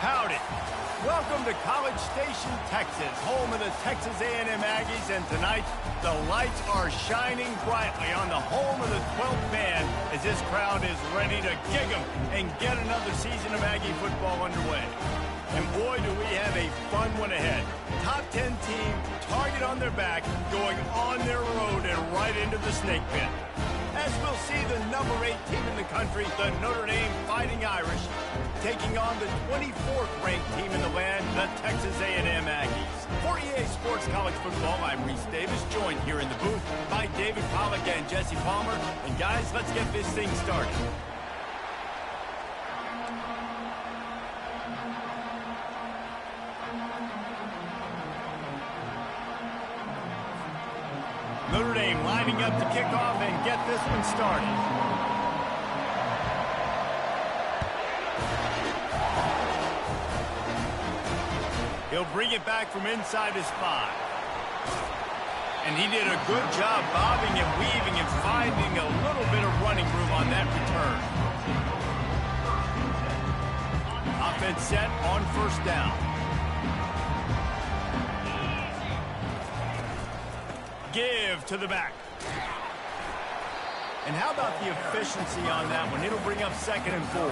Howdy. Welcome to College Station, Texas, home of the Texas A&M Aggies, and tonight the lights are shining brightly on the home of the 12th man as this crowd is ready to kick 'em and get another season of Aggie football underway. And boy, do we have a fun one ahead. Top 10 team, target on their back, going on their road and right into the snake pit. As we'll see the number 8 team in the country, the Notre Dame Fighting Irish, taking on the 24th ranked team in the land, the Texas A&M Aggies. For EA Sports College Football, I'm Reese Davis, joined here in the booth by David Pollack and Jesse Palmer. And guys, let's get this thing started. Notre Dame lining up to kick off and get this one started. He'll bring it back from inside his 5. And he did a good job bobbing and weaving and finding a little bit of running room on that return. Offense set on first down. Give to the back. And how about the efficiency on that one? It'll bring up 2nd and 4.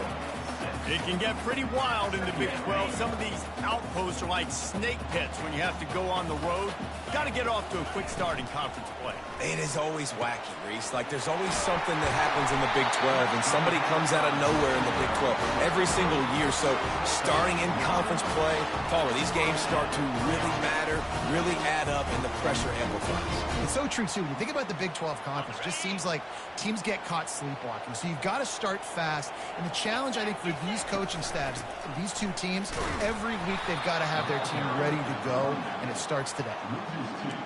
It can get pretty wild in the Big 12. Some of these outposts are like snake pits when you have to go on the road. Got to get off to a quick start in conference play. It is always wacky, Reese. Like, there's always something that happens in the Big 12, and somebody comes out of nowhere in the Big 12 every single year. So, starting in conference play, Palmer, these games start to really matter, really add up, and the pressure amplifies. It's so true, too. When you think about the Big 12 conference, it just seems like teams get caught sleepwalking. So, you've got to start fast. And the challenge, I think, for these coaching staffs, these two teams, every week they've got to have their team ready to go, and it starts today.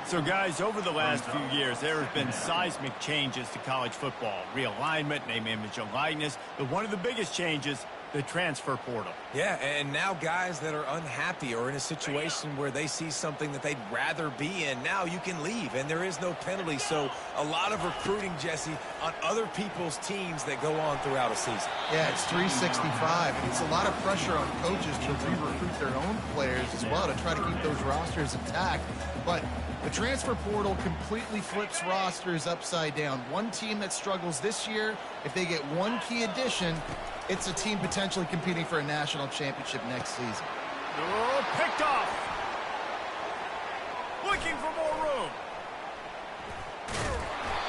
So, guys, over the last few years, there have been seismic changes to college football. Realignment, name, image, and likeness. But one of the biggest changes, the transfer portal. Yeah, and now guys that are unhappy or in a situation where they see something that they'd rather be in, now you can leave, and there is no penalty. So a lot of recruiting, Jesse, on other people's teams that go on throughout a season. Yeah, it's 365. It's a lot of pressure on coaches to re-recruit their own players as well to try to keep those rosters intact. But the transfer portal completely flips rosters upside down. One team that struggles this year, if they get one key addition, it's a team potentially competing for a national championship next season. Oh, picked off. Looking for more room.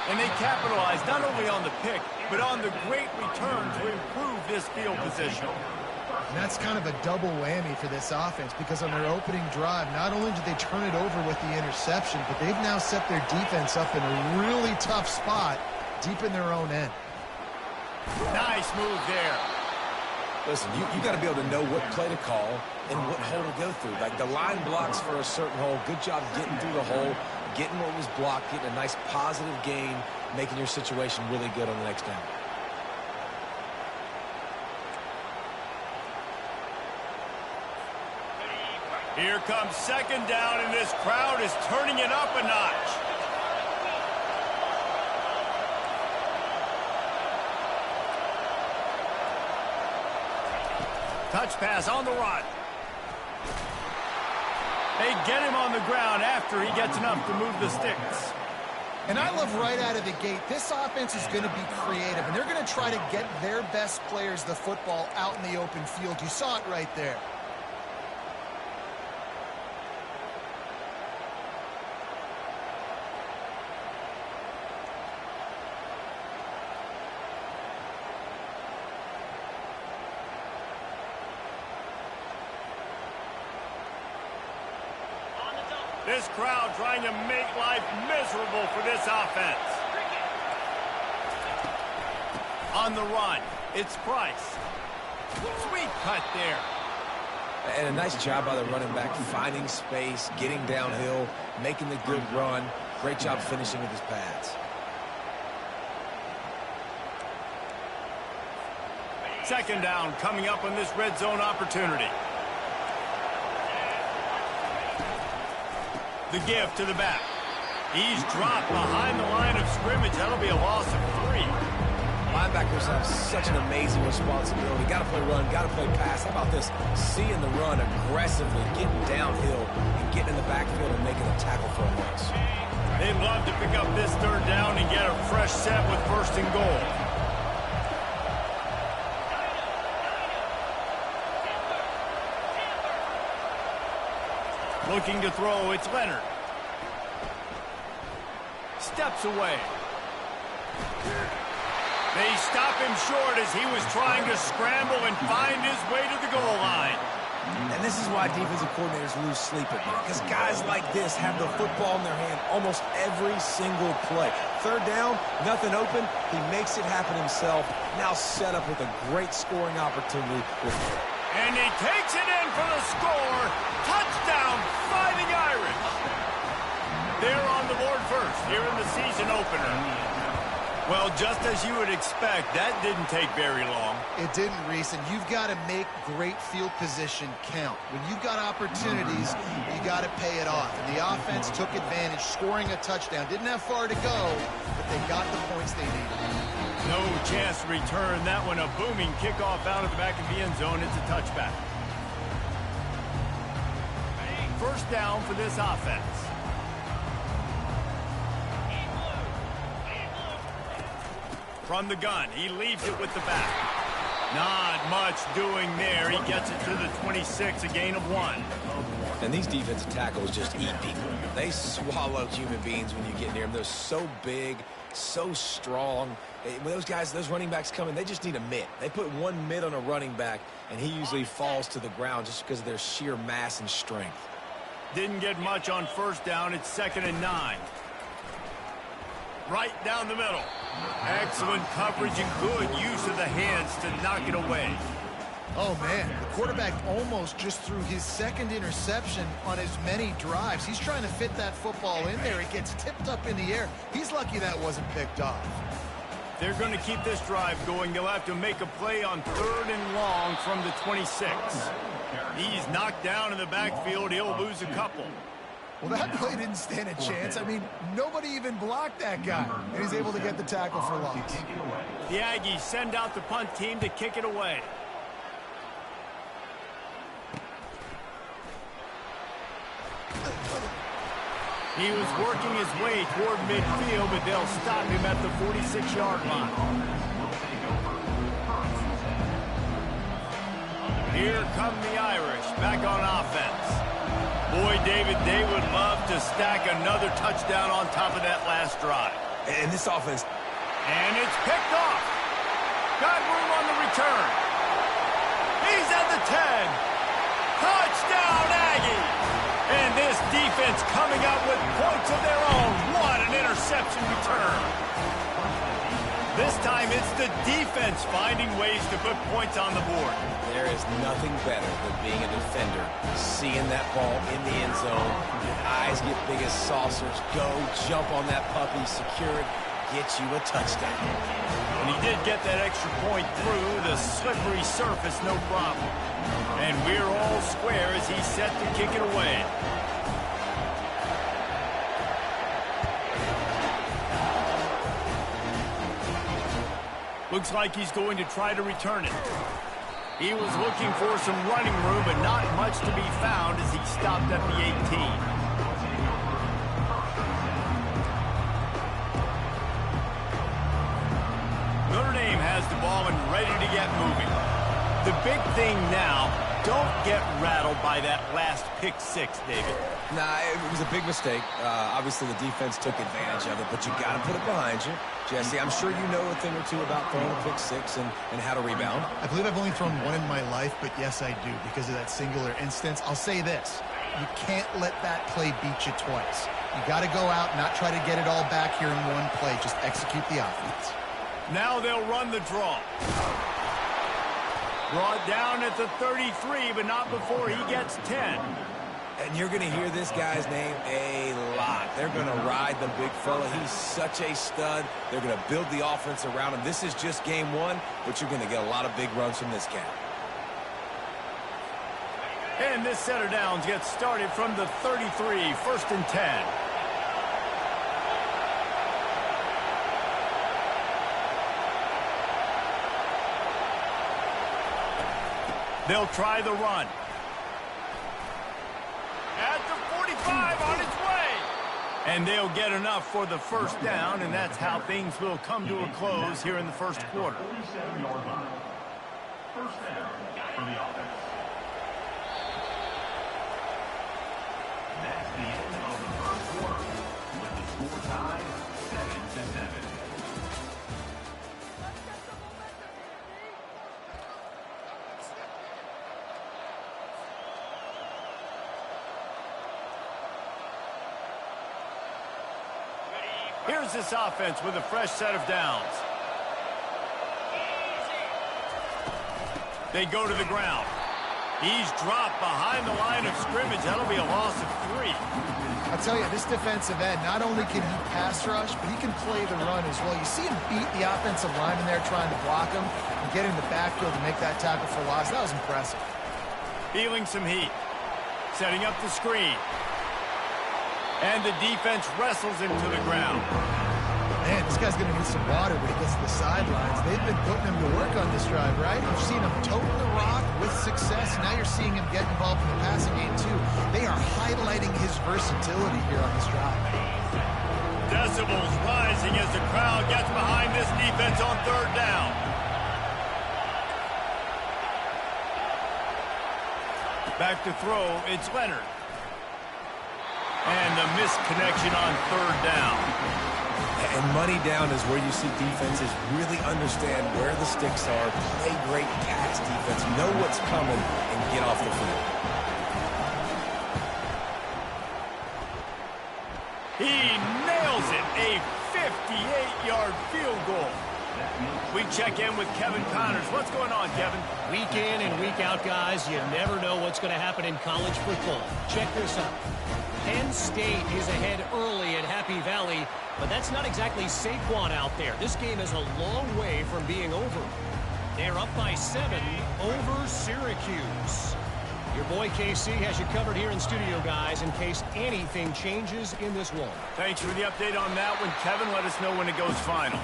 And they capitalize not only on the pick, but on the great return to improve this field position. And that's kind of a double whammy for this offense because on their opening drive, not only did they turn it over with the interception, but they've now set their defense up in a really tough spot deep in their own end. Nice move there. Listen, you got to be able to know what play to call and what hole to go through. Like, the line blocks for a certain hole. Good job getting through the hole, getting what was blocked, getting a nice positive gain, making your situation really good on the next down. Here comes 2nd down, and this crowd is turning it up a notch. Touch pass on the run. They get him on the ground after he gets enough to move the sticks. And I love right out of the gate, this offense is going to be creative, and they're going to try to get their best players the football out in the open field. You saw it right there. This crowd trying to make life miserable for this offense. On the run, it's Price. Sweet cut there. And a nice job by the running back, finding space, getting downhill, making the good run. Great job finishing with his pads. Second down coming up on this red zone opportunity. The give to the back. He's dropped behind the line of scrimmage. That'll be a loss of 3. Linebackers have such an amazing responsibility. Got to play run, got to play pass. How about this? Seeing the run aggressively, getting downhill, and getting in the backfield and making a tackle for a loss. They'd love to pick up this third down and get a fresh set with first and goal. Looking to throw, it's Leonard. Steps away. They stop him short as he was trying to scramble and find his way to the goal line. And this is why defensive coordinators lose sleep at night, because guys like this have the football in their hand almost every single play. Third down, nothing open, he makes it happen himself, now set up with a great scoring opportunity. And he takes it in for the score. Touchdown, Fighting Irish. They're on the board first here in the season opener. Well, just as you would expect, that didn't take very long. It didn't, Reese, and you've got to make great field position count. When you've got opportunities, you got to pay it off. And the offense took advantage, scoring a touchdown. Didn't have far to go, but they got the points they needed. No chance to return that one. A booming kickoff out of the back of the end zone. It's a touchback. First down for this offense. From the gun, he leaves it with the back. Not much doing there. He gets it to the 26, a gain of 1. And these defensive tackles just eat people. They swallow human beings when you get near them. They're so big, so strong. When those guys, those running backs come in, they just need a mitt. They put one mitt on a running back, and he usually falls to the ground just because of their sheer mass and strength. Didn't get much on first down. It's 2nd and 9. Right down the middle. Excellent coverage and good use of the hands to knock it away. Oh, man, the quarterback almost just threw his second interception on as many drives. He's trying to fit that football in there. It gets tipped up in the air. He's lucky that wasn't picked off. They're going to keep this drive going. They'll have to make a play on 3rd and long from the 26. He's knocked down in the backfield. He'll lose a couple. Well, that play didn't stand a chance. I mean, nobody even blocked that guy, and he's able to get the tackle for loss. The Aggies send out the punt team to kick it away. He was working his way toward midfield, but they'll stop him at the 46-yard line. Here come the Irish, back on offense. Boy, David, they would love to stack another touchdown on top of that last drive. And this offense. And it's picked off. Got room on the return. He's at the 10. Touchdown, Aggie. And this defense coming up with points of their own. What an interception return. This time it's the defense finding ways to put points on the board. There is nothing better than being a defender, seeing that ball in the end zone, your eyes get big as saucers, go, jump on that puppy, secure it, get you a touchdown. And he did get that extra point through the slippery surface, no problem. And we're all square as he's set to kick it away. Looks like he's going to try to return it. He was looking for some running room, but not much to be found as he stopped at the 18. Notre Dame has the ball and ready to get moving. The big thing now, don't get rattled by that last pick 6, David. Nah, it was a big mistake. Obviously, the defense took advantage of it, but you got to put it behind you. Jesse, I'm sure you know a thing or two about throwing a pick 6 and how to rebound. I believe I've only thrown one in my life, but yes, I do, because of that singular instance. I'll say this. You can't let that play beat you twice. You got to go out and not try to get it all back here in one play. Just execute the offense. Now they'll run the draw. Brought down at the 33, but not before he gets 10. And you're going to hear this guy's name a lot. They're going to ride the big fella. He's such a stud. They're going to build the offense around him. This is just game 1, but you're going to get a lot of big runs from this guy. And this set of downs gets started from the 33, 1st and 10. They'll try the run. At the 45, on its way. And they'll get enough for the first down, and that's how things will come to a close here in the first quarter. First down for the offense. That's the end of the first quarter, with the score tied 7-7. Here's this offense with a fresh set of downs. They go to the ground. He's dropped behind the line of scrimmage. That'll be a loss of 3. I'll tell you, this defensive end, not only can he pass rush, but he can play the run as well. You see him beat the offensive lineman there trying to block him and get in the backfield to make that tackle for loss. That was impressive. Feeling some heat. Setting up the screen. And the defense wrestles him to the ground. Man, this guy's going to need some water when he gets to the sidelines. They've been putting him to work on this drive, right? You've seen him toting the rock with success. Now you're seeing him get involved in the passing game, too. They are highlighting his versatility here on this drive. Decibels rising as the crowd gets behind this defense on third down. Back to throw, it's Leonard. And the missed connection on third down. And money down is where you see defenses really understand where the sticks are, play great pass defense, know what's coming, and get off the field. He nails it, a 58-yard field goal. We check in with Kevin Connors. What's going on, Kevin? Week in and week out, guys, you never know what's going to happen in college football. Check this out. Penn State is ahead early at Happy Valley, but that's not exactly Saquon out there. This game is a long way from being over. They're up by 7 over Syracuse. Your boy KC has you covered here in studio, guys, in case anything changes in this one. Thanks for the update on that one, Kevin. Let us know when it goes final.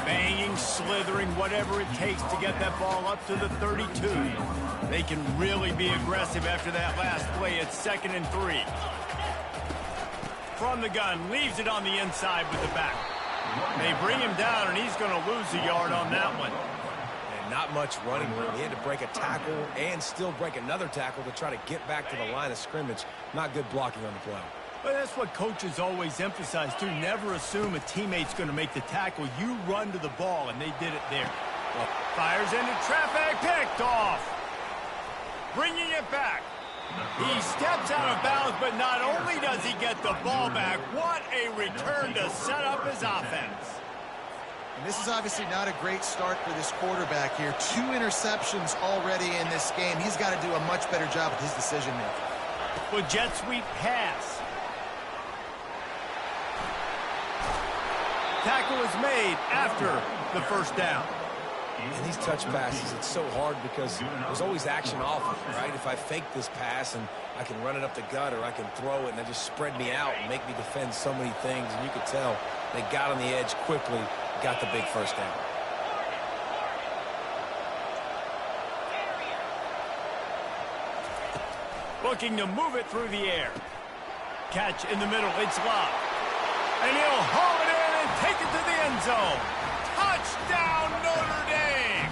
Banging, slithering, whatever it takes to get that ball up to the 32. They can really be aggressive after that last play. It's 2nd and 3. From the gun, leaves it on the inside with the back. They bring him down, and he's going to lose a yard on that one. And not much running room. He had to break a tackle and still break another tackle to try to get back to the line of scrimmage. Not good blocking on the play. But that's what coaches always emphasize, too. Never assume a teammate's going to make the tackle. You run to the ball, and they did it there. Fires into traffic, picked off. Bringing it back. He steps out of bounds, but not only does he get the ball back, what a return to set up his offense. And this is obviously not a great start for this quarterback here. 2 interceptions already in this game. He's got to do a much better job with his decision-making. With jet sweep pass. Tackle is made after the first down. And these touch passes, it's so hard because there's always action off of it, right? If I fake this pass and I can run it up the gut or I can throw it and they just spread me out and make me defend so many things. And you could tell they got on the edge quickly, got the big first down. Looking to move it through the air. Catch in the middle, it's Love. And he'll haul it in and take it to the end zone. Touchdown, Notre Dame!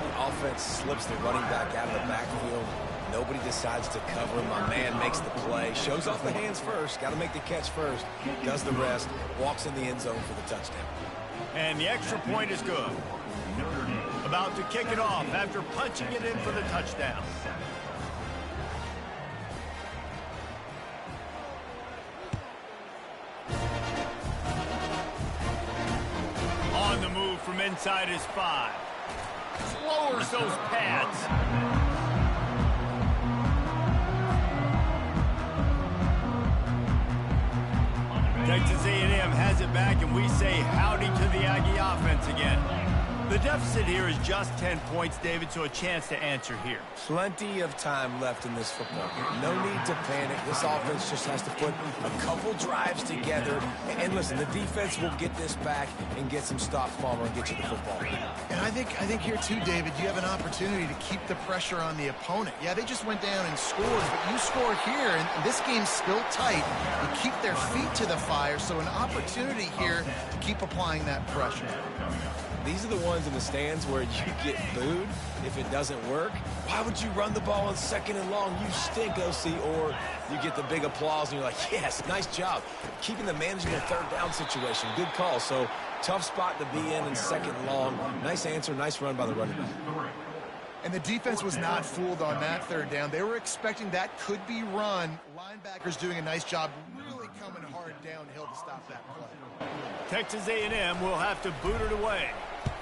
The offense slips the running back out of the backfield. Nobody decides to cover him. My man makes the play. Shows off the hands first. Got to make the catch first. Does the rest. Walks in the end zone for the touchdown. And the extra point is good. About to kick it off after punching it in for the touchdown. On the move from inside his 5. Lowers those pads. Texas A&M has it back, and we say howdy to the Aggie offense again. The deficit here is just 10 points, David, so a chance to answer here. Plenty of time left in this football game. No need to panic. This offense just has to put a couple drives together. And listen, the defense will get this back and get some stops, Palmer, and get you the football. And I think here too, David, you have an opportunity to keep the pressure on the opponent. Yeah, they just went down and scored, but you score here, and this game's still tight. You keep their feet to the fire, so an opportunity here to keep applying that pressure. These are the ones in the stands where you get booed if it doesn't work. Why would you run the ball on 2nd and long? You stink, OC. Or you get the big applause and you're like, yes, nice job. Keeping the manageable 3rd down situation. Good call. So tough spot to be in 2nd and long. Nice answer, nice run by the running back. And the defense was not fooled on that 3rd down. They were expecting that could be run. Linebackers doing a nice job really coming hard downhill to stop that play. Texas A&M will have to boot it away.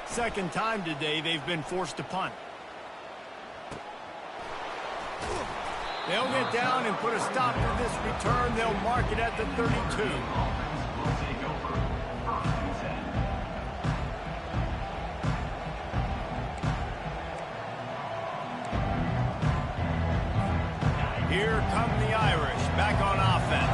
2nd time today they've been forced to punt. They'll get down and put a stop to this return. They'll mark it at the 32. Here come the Irish back on offense.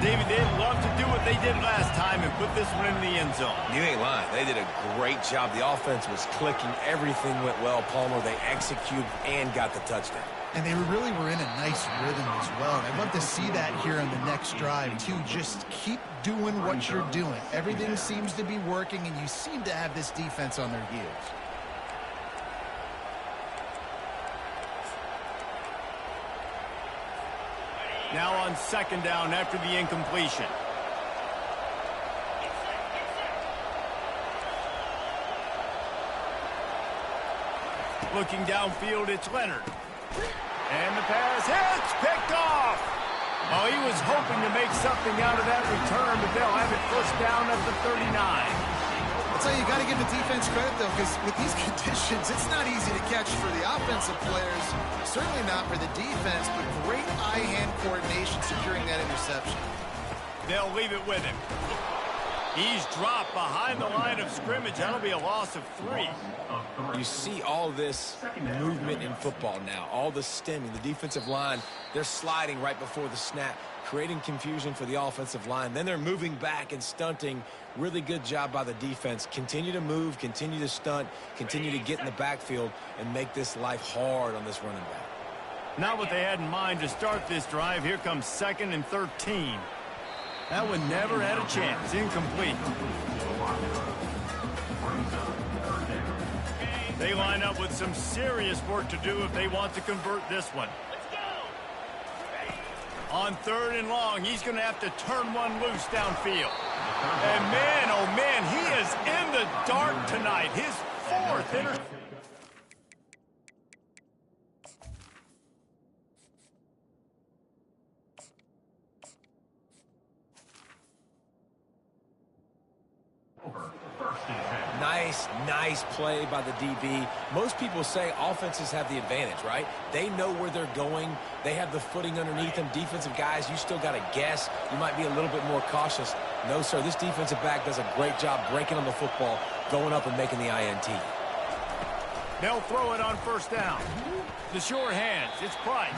David, they'd love to do what they did last time and put this one in the end zone. You ain't lying. They did a great job. The offense was clicking. Everything went well, Palmer. They executed and got the touchdown. And they really were in a nice rhythm as well. And I'd love to see that here on the next drive, too. Just keep doing what you're doing. Everything seems to be working, and you seem to have this defense on their heels. Now on 2nd down after the incompletion. Looking downfield, it's Leonard. And the pass hits, picked off. Oh, he was hoping to make something out of that return, but they'll have it 1st down at the 39. I'll tell you, you got to give the defense credit, though, because with these conditions, it's not easy to catch for the offensive players. Certainly not for the defense, but great eye-hand coordination securing that interception. They'll leave it with him. He's dropped behind the line of scrimmage. That'll be a loss of 3. You see all this movement in football now, all the stemming. The defensive line, they're sliding right before the snap, creating confusion for the offensive line. Then they're moving back and stunting. Really good job by the defense. Continue to move, continue to stunt, continue to get in the backfield and make this life hard on this running back. Not what they had in mind to start this drive. Here comes 2nd and 13. That one never had a chance. Incomplete. They line up with some serious work to do if they want to convert this one. On 3rd and long, he's going to have to turn one loose downfield. And man, oh man, he is in the dark tonight. His 4th interception. Nice play by the DB. Most people say offenses have the advantage, right? They know where they're going. They have the footing underneath them. Defensive guys, you still got to guess. You might be a little bit more cautious. No, sir, this defensive back does a great job breaking on the football, going up and making the INT. They'll throw it on 1st down. The sure hands, it's Price.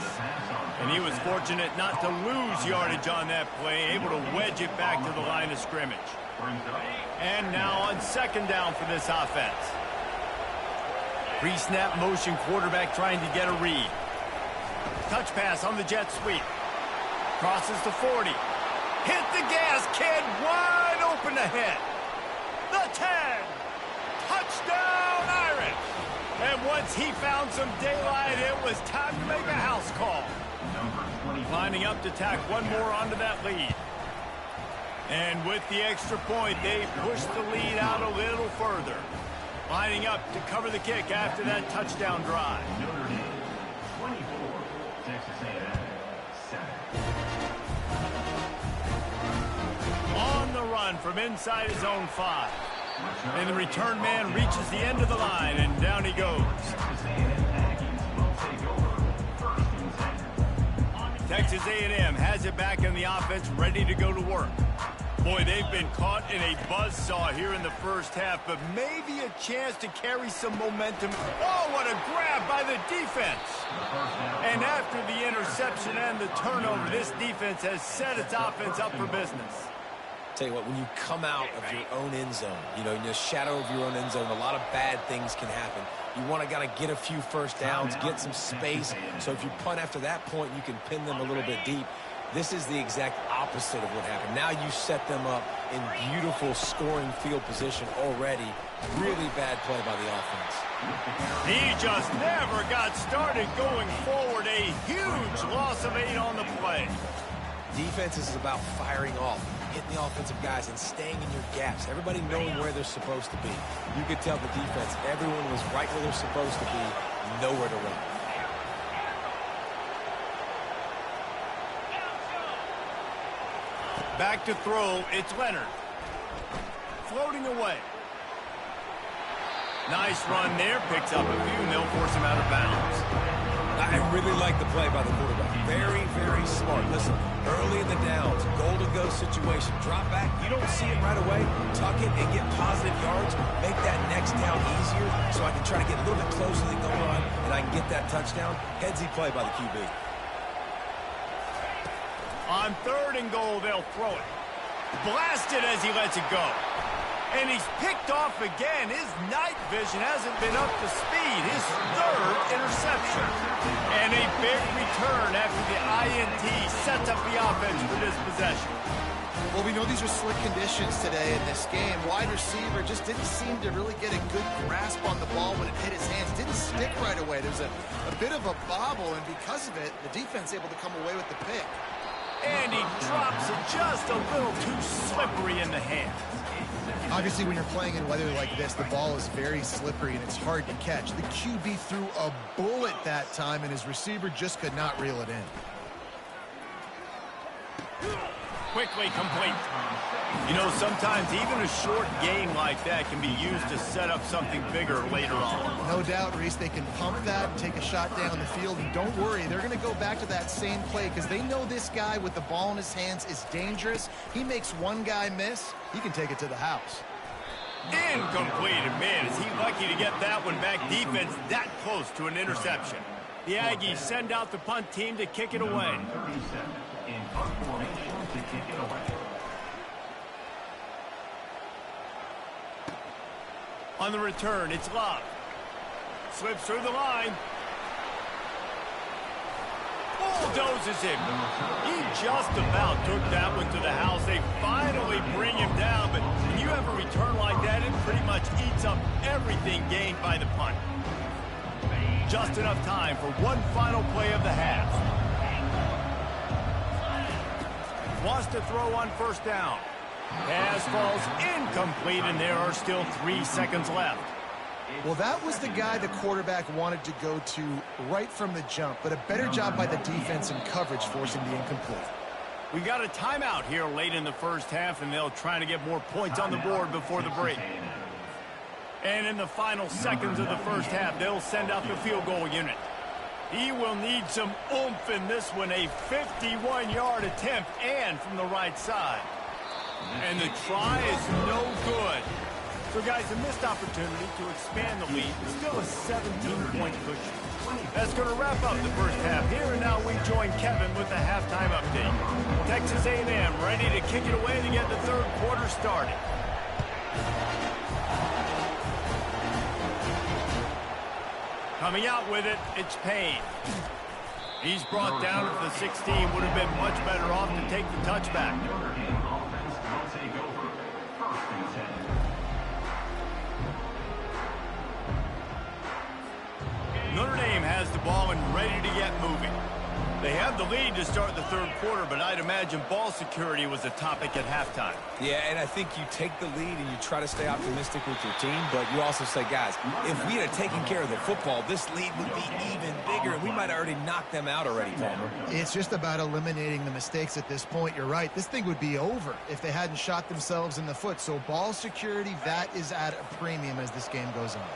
And he was fortunate not to lose yardage on that play, able to wedge it back to the line of scrimmage. And now on 2nd down for this offense. Pre-snap motion quarterback trying to get a read. Touch pass on the jet sweep. Crosses to 40. Hit the gas, kid. Wide open ahead. The 10. Touchdown, Irish. And once he found some daylight, it was time to make a house call. Lining up to tack one more onto that lead. And with the extra point, they push the lead out a little further. Lining up to cover the kick after that touchdown drive. Notre D, 24, Texas A&M, 7. On the run from inside his own 5. And the return man reaches the end of the line, and down he goes. Texas A&M has it back in the offense, ready to go to work. Boy, they've been caught in a buzzsaw here in the first half, but maybe a chance to carry some momentum. Oh, what a grab by the defense. And after the interception and the turnover, this defense has set its offense up for business. Tell you what, when you come out of your own end zone, you know, in the shadow of your own end zone, a lot of bad things can happen. You want to get a few first downs, get some space. So if you punt after that point, you can pin them a little bit deep. This is the exact opposite of what happened. Now you set them up in beautiful scoring field position already. Really bad play by the offense. He just never got started going forward. A huge loss of 8 on the play. Defense is about firing off, hitting the offensive guys and staying in your gaps. Everybody knowing where they're supposed to be. You could tell the defense, everyone was right where they're supposed to be, nowhere to run. Back to throw, it's Leonard. Floating away. Nice run there, picks up a few, and they'll force him out of bounds. I really like the play by the quarterback. Very, very smart. Listen, early in the downs, goal-to-go situation, drop back, you don't see it right away, tuck it and get positive yards, make that next down easier so I can try to get a little bit closer to the goal line and I can get that touchdown. Headsy play by the QB. On 3rd and goal, they'll throw it. Blasted as he lets it go. And he's picked off again. His night vision hasn't been up to speed. His 3rd interception. And a big return after the INT sets up the offense for this possession. Well, we know these are slick conditions today in this game. Wide receiver just didn't seem to really get a good grasp on the ball when it hit his hands. Didn't stick right away. There's a bit of a bobble, and because of it, the defense able to come away with the pick. And he drops it just a little too slippery in the hands. Obviously, when you're playing in weather like this, the ball is very slippery and it's hard to catch. The QB threw a bullet that time, and his receiver just could not reel it in. Quickly complete. You know, sometimes even a short game like that can be used to set up something bigger later on. No doubt, Reese, they can pump that, take a shot down the field, and don't worry, they're going to go back to that same play because they know this guy with the ball in his hands is dangerous. He makes one guy miss, he can take it to the house. Incomplete, and man, is he lucky to get that one back. Defense that close to an interception. The Aggies send out the punt team to kick it away. In punt formation to kick it away. On the return, it's Love. Slips through the line. Bulldozes him. He just about took that one to the house. They finally bring him down, but when you have a return like that, it pretty much eats up everything gained by the punt. Just enough time for one final play of the half. Wants to throw on 1st down. Pass falls incomplete, and there are still 3 seconds left. Well, that was the guy the quarterback wanted to go to right from the jump, but a better job by the defense in coverage forcing the incomplete. We got a timeout here late in the first half, and they'll try to get more points on the board before the break. And in the final seconds of the first half, they'll send out the field goal unit. He will need some oomph in this one, a 51-yard attempt, and from the right side. And the try is no good. So, guys, a missed opportunity to expand the lead. Still a 17-point cushion. That's going to wrap up the first half. Here and now we join Kevin with the halftime update. Texas A&M ready to kick it away to get the 3rd quarter started. Coming out with it, it's Payne. He's brought down at the 16. Would have been much better off to take the touchback. Notre Dame has the ball and ready to get moving. They have the lead to start the 3rd quarter, but I'd imagine ball security was a topic at halftime. Yeah, and I think you take the lead and you try to stay optimistic with your team, but you also say, guys, if we had taken care of the football, this lead would be even bigger, and we might have already knocked them out already, Palmer. It's just about eliminating the mistakes at this point. You're right. This thing would be over if they hadn't shot themselves in the foot. So ball security, that is at a premium as this game goes on.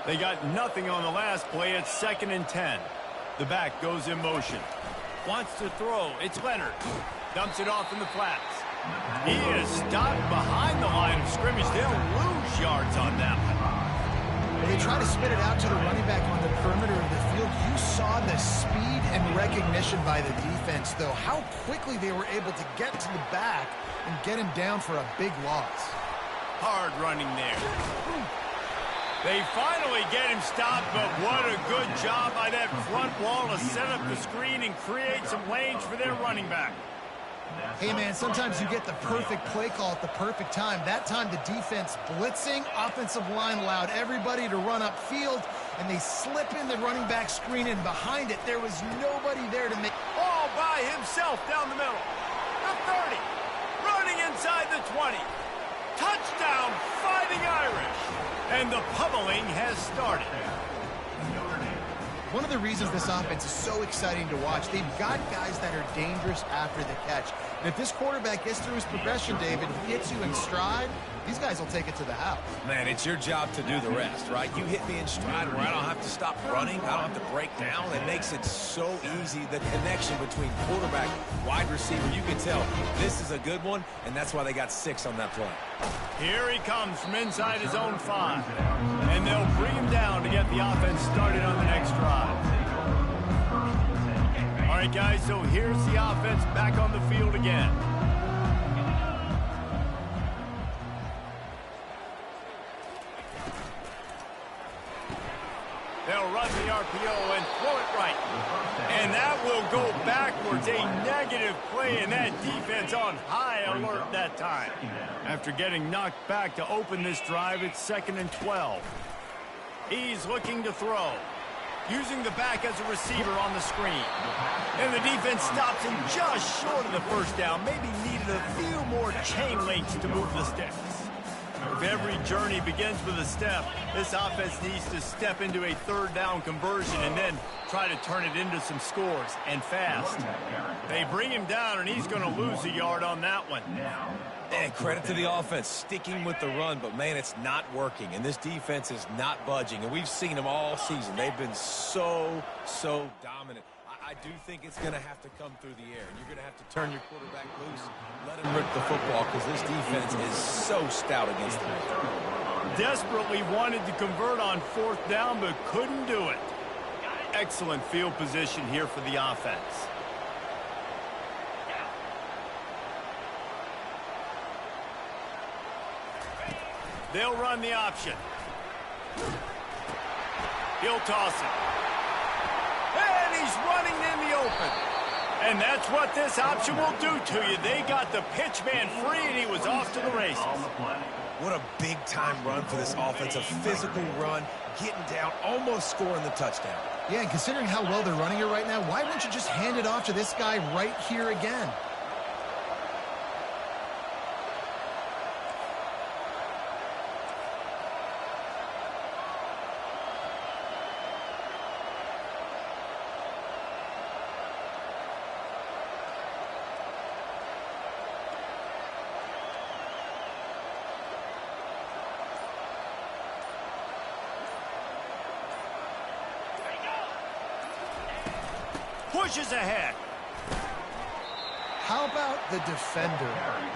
They got nothing on the last play. It's 2nd and 10. The back goes in motion. Wants to throw. It's Leonard. Dumps it off in the flats. He is stopped behind the line of scrimmage. They'll lose yards on that one. They try to spit it out to the running back on the perimeter of the field. You saw the speed and recognition by the defense, though. How quickly they were able to get to the back and get him down for a big loss. Hard running there. They finally get him stopped, but what a good job by that front wall to set up the screen and create some lanes for their running back. Hey, man, sometimes you get the perfect play call at the perfect time. That time the defense blitzing, offensive line allowed everybody to run upfield, and they slip in the running back screen, and behind it there was nobody there to make. All by himself down the middle. The 30. Running inside the 20. Touchdown, Fighting Irish. And the pummeling has started. One of the reasons this offense is so exciting to watch, they've got guys that are dangerous after the catch. And if this quarterback gets through his progression, David, hits you in stride, these guys will take it to the house. Man, it's your job to do the rest, right? You hit me in stride where I don't have to stop running. I don't have to break down. It makes it so easy. The connection between quarterback, wide receiver, you can tell this is a good one, and that's why they got 6 on that play. Here he comes from inside his own 5. And they'll bring him down to get the offense started on the next drive. All right, guys, so here's the offense back on the field again. They'll run the RPO and throw it right. And that will go backwards. A negative play, and that defense on high alert that time. After getting knocked back to open this drive, it's 2nd and 12. He's looking to throw. Using the back as a receiver on the screen. And the defense stops him just short of the first down. Maybe needed a few more chain links to move the sticks. If every journey begins with a step, this offense needs to step into a 3rd down conversion and then try to turn it into some scores, and fast. They bring him down, and he's going to lose a yard on that one. And credit to the offense, sticking with the run, but, man, it's not working, and this defense is not budging, and we've seen them all season. They've been so dominant. I do think it's going to have to come through the air, and you're going to have to turn your quarterback loose, let him rip the football, because this defense is so stout against them. Desperately wanted to convert on 4th down, but couldn't do it. Excellent field position here for the offense. They'll run the option. He'll toss it. And he's running in the open. And that's what this option will do to you. They got the pitch man free, and he was off to the races. What a big-time run for this offense. A physical run, getting down, almost scoring the touchdown. Yeah, and considering how well they're running it right now, why wouldn't you just hand it off to this guy right here again? Pushes ahead. How about the defender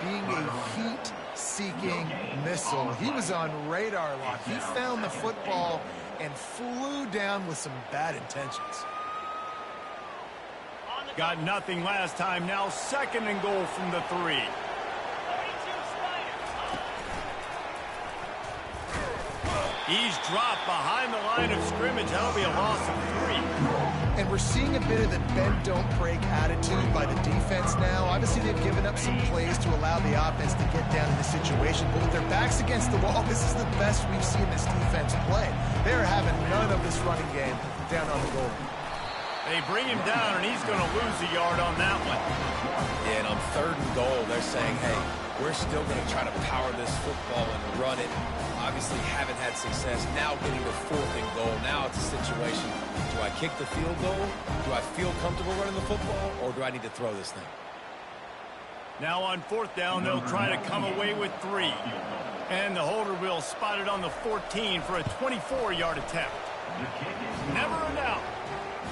being a heat-seeking missile? He was on radar lock. He found the football and flew down with some bad intentions. Got nothing last time. Now 2nd and goal from the 3. He's dropped behind the line of scrimmage. That'll be a loss of 3. And we're seeing a bit of the bend-don't-break attitude by the defense now. Obviously, they've given up some plays to allow the offense to get down in this situation. But with their backs against the wall, this is the best we've seen this defense play. They're having none of this running game down on the goal. They bring him down, and he's going to lose a yard on that one. Yeah, and on 3rd and goal, they're saying, hey, we're still going to try to power this football and run it. Obviously haven't had success. Now getting to 4th and goal. Now it's a situation. Do I kick the field goal? Do I feel comfortable running the football? Or do I need to throw this thing? Now on 4th down, they'll try to come away with 3. And the holder will spot it on the 14 for a 24-yard attempt. Never a doubt.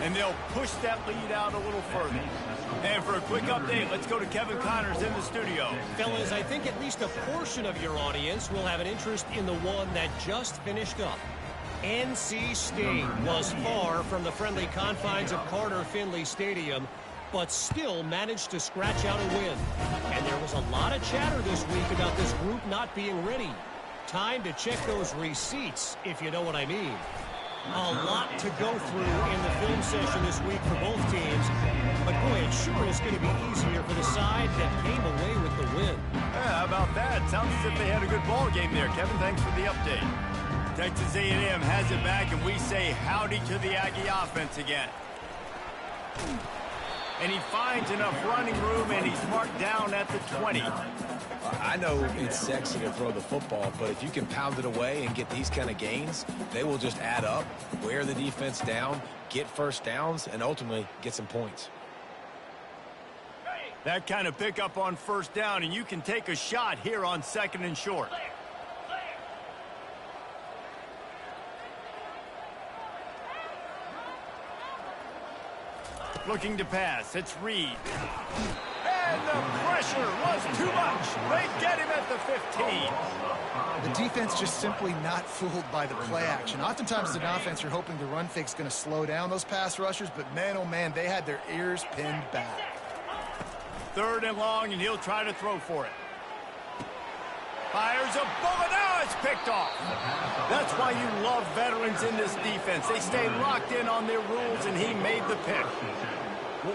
And they'll push that lead out a little further. And for a quick update, let's go to Kevin Connors in the studio. Fellas, I think at least a portion of your audience will have an interest in the one that just finished up. NC State was far from the friendly confines of Carter Finley Stadium, but still managed to scratch out a win. And there was a lot of chatter this week about this group not being ready. Time to check those receipts, if you know what I mean. A lot to go through in the film session this week for both teams. But boy, it sure is going to be easier for the side that came away with the win. Yeah, how about that? Sounds as if they had a good ball game there. Kevin, thanks for the update. Texas A&M has it back, and we say howdy to the Aggie offense again. And he finds enough running room, and he's marked down at the 20. I know it's sexy to throw the football, but if you can pound it away and get these kind of gains, they will just add up, wear the defense down, get first downs, and ultimately get some points. That kind of pickup on first down, and you can take a shot here on 2nd and short. Looking to pass. It's Reed. And the pressure was too much. They get him at the 15. The defense just simply not fooled by the play action. Oftentimes as an offense, you're hoping the run fake's going to slow down those pass rushers, but man, oh man, they had their ears pinned back. 3rd and long, and he'll try to throw for it. Fires a bullet. Now it's picked off. That's why you love veterans in this defense. They stay locked in on their rules, and he made the pick.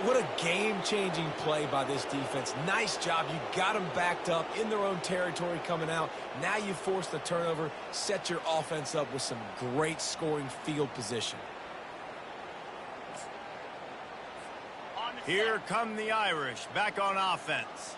What a game-changing play by this defense. Nice job. You got them backed up in their own territory coming out. Now you force the turnover, set your offense up with some great scoring field position. Here come the Irish, back on offense.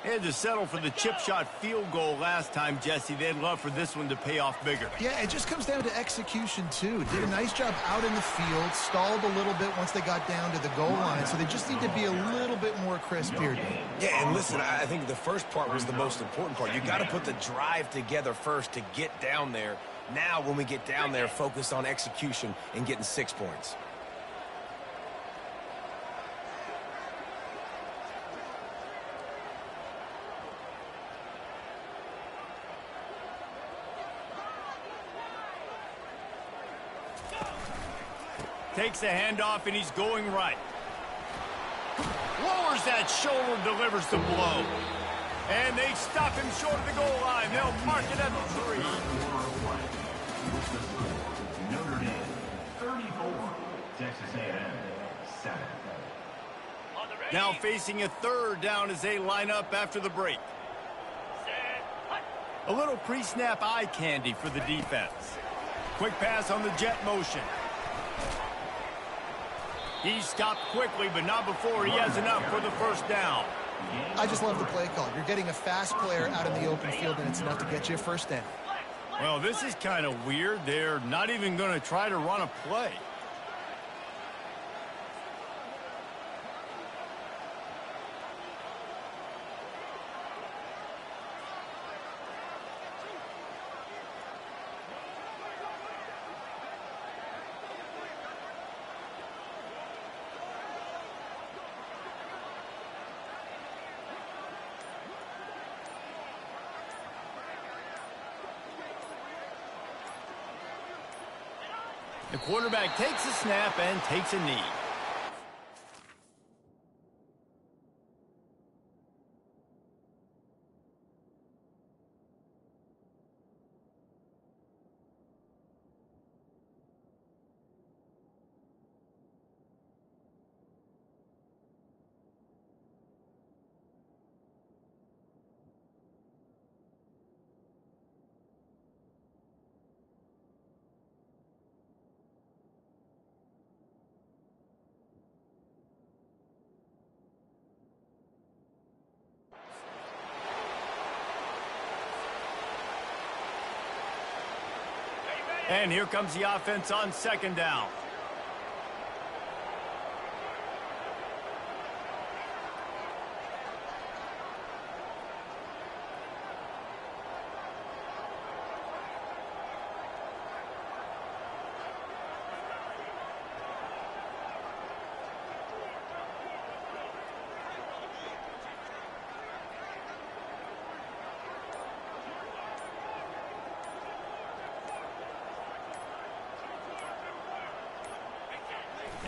They had to settle for the chip shot field goal last time, Jesse. They'd love for this one to pay off bigger. Yeah, it just comes down to execution, too. Did a nice job out in the field, stalled a little bit once they got down to the goal line, so they just need to be a little bit more crisp here. Yeah, and listen, I think the first part was the most important part. You got to put the drive together first to get down there. Now, when we get down there, focus on execution and getting 6 points. Takes the handoff, and he's going right. Lowers that shoulder, delivers the blow. And they stop him short of the goal line. They'll mark it at the 3. Notre Dame, 34. Texas A&M, 7. Now facing a 3rd down as they line up after the break. A little pre-snap eye candy for the defense. Quick pass on the jet motion. He stopped quickly, but not before he has enough for the first down. I just love the play call. You're getting a fast player out in the open field, and it's enough to get you a first down. Well, this is kind of weird. They're not even going to try to run a play. The quarterback takes a snap and takes a knee. And here comes the offense on 2nd down.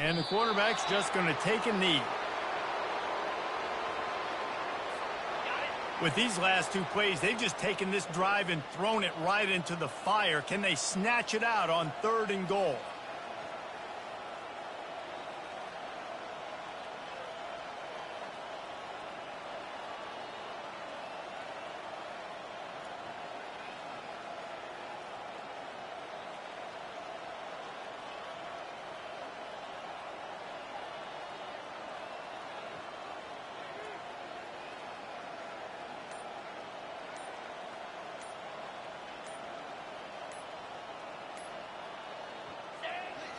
And the quarterback's just going to take a knee. With these last two plays, they've just taken this drive and thrown it right into the fire. Can they snatch it out on 3rd and goal?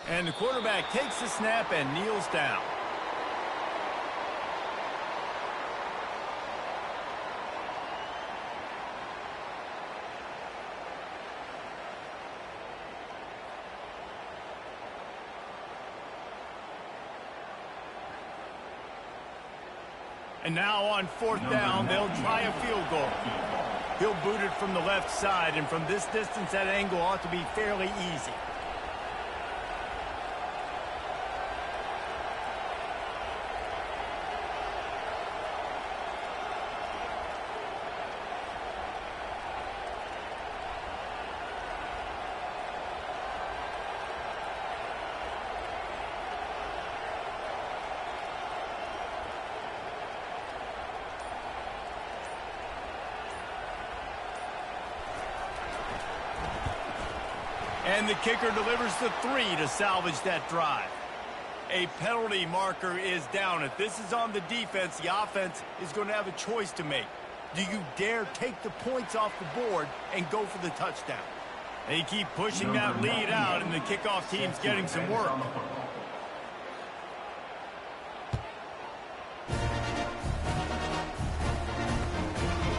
And the quarterback takes the snap and kneels down. And now on 4th down, they'll try a field goal. He'll boot it from the left side, and from this distance, that angle ought to be fairly easy. And the kicker delivers the 3 to salvage that drive. A penalty marker is down. If this is on the defense, the offense is going to have a choice to make. Do you dare take the points off the board and go for the touchdown? They keep pushing that lead out, and the kickoff team's getting some work.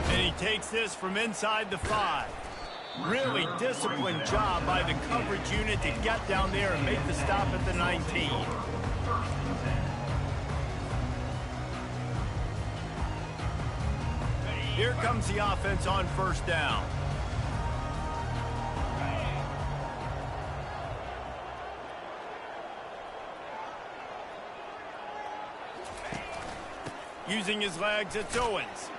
And he takes this from inside the 5. Really disciplined job by the coverage unit to get down there and make the stop at the 19. Here comes the offense on 1st down. Using his legs, it's Owens.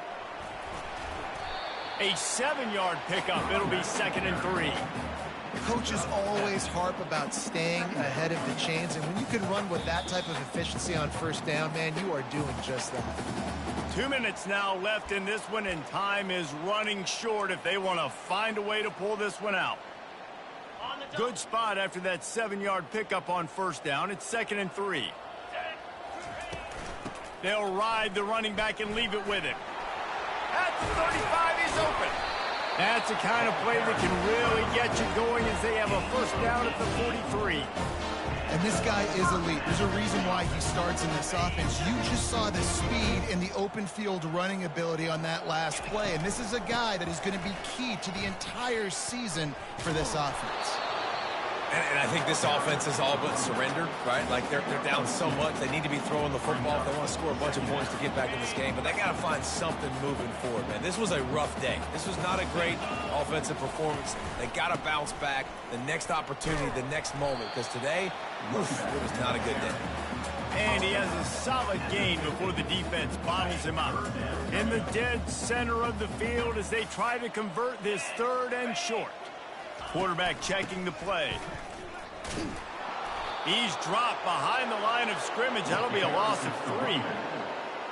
A 7-yard pickup. It'll be 2nd and 3. Coaches always harp about staying ahead of the chains, and when you can run with that type of efficiency on 1st down, man, you are doing just that. 2 minutes now left in this one, and time is running short if they want to find a way to pull this one out. Good spot after that 7-yard pickup on 1st down. It's 2nd and 3. They'll ride the running back and leave it with him. At the 35, he's open. That's the kind of play that can really get you going as they have a 1st down at the 43. And this guy is elite. There's a reason why he starts in this offense. You just saw the speed and the open field running ability on that last play. And this is a guy that is going to be key to the entire season for this offense. And I think this offense is all but surrendered, right? Like they're down so much. They need to be throwing the football if they want to score a bunch of points to get back in this game. But they got to find something moving forward, man. This was a rough day. This was not a great offensive performance. They got to bounce back the next opportunity, the next moment. Because today, oof, it was not a good day. And he has a solid gain before the defense bottles him up. In the dead center of the field as they try to convert this 3rd and short. Quarterback checking the play. He's dropped behind the line of scrimmage. That'll be a loss of 3.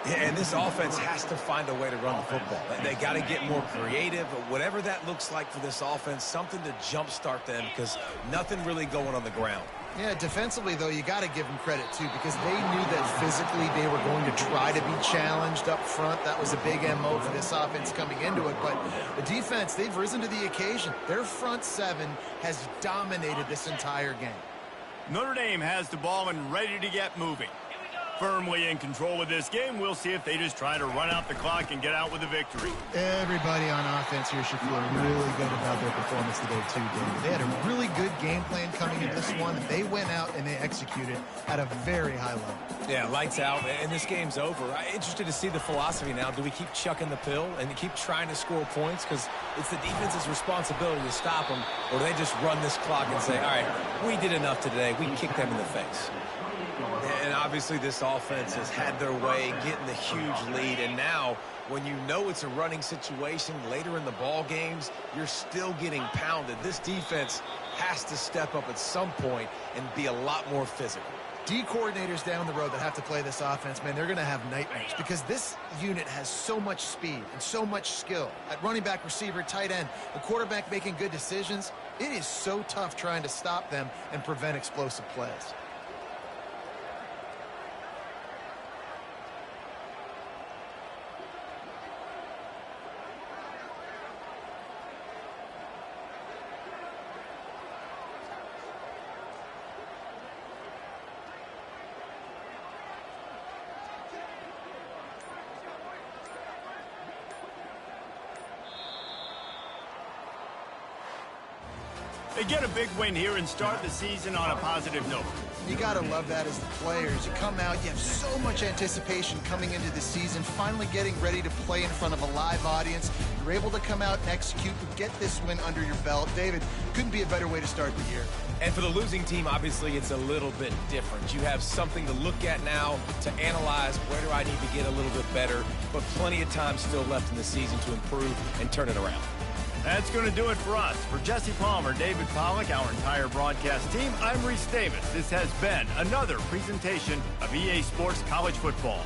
Yeah, and this offense has to find a way to run the football. They got to get more creative, but whatever that looks like for this offense, something to jumpstart them because nothing really going on the ground. Yeah, defensively, though, you got to give them credit, too, because they knew that physically they were going to try to be challenged up front. That was a big MO for this offense coming into it. But the defense, they've risen to the occasion. Their front 7 has dominated this entire game. Notre Dame has the ball and ready to get moving. Firmly in control of this game. We'll see if they just try to run out the clock and get out with a victory. Everybody on offense here should feel really good about their performance today, too, David. They had a really good game plan coming into this one. They went out and they executed at a very high level. Yeah, lights out, and this game's over. I'm interested to see the philosophy now. Do we keep chucking the pill and keep trying to score points? Because it's the defense's responsibility to stop them, or do they just run this clock and say, all right, we did enough today. We kicked them in the face. And obviously this offense has had their way, getting the huge lead. And now, when you know it's a running situation later in the ball games, you're still getting pounded. This defense has to step up at some point and be a lot more physical. D coordinators down the road that have to play this offense, man, they're going to have nightmares because this unit has so much speed and so much skill. At running back, receiver, tight end, the quarterback making good decisions, it is so tough trying to stop them and prevent explosive plays. They get a big win here and start the season on a positive note. You got to love that as the players. You come out, you have so much anticipation coming into the season, finally getting ready to play in front of a live audience. You're able to come out and execute and get this win under your belt. David, couldn't be a better way to start the year. And for the losing team, obviously, it's a little bit different. You have something to look at now, to analyze where do I need to get a little bit better, but plenty of time still left in the season to improve and turn it around. That's going to do it for us. For Jesse Palmer, David Pollack, our entire broadcast team, I'm Reese Davis. This has been another presentation of EA Sports College Football.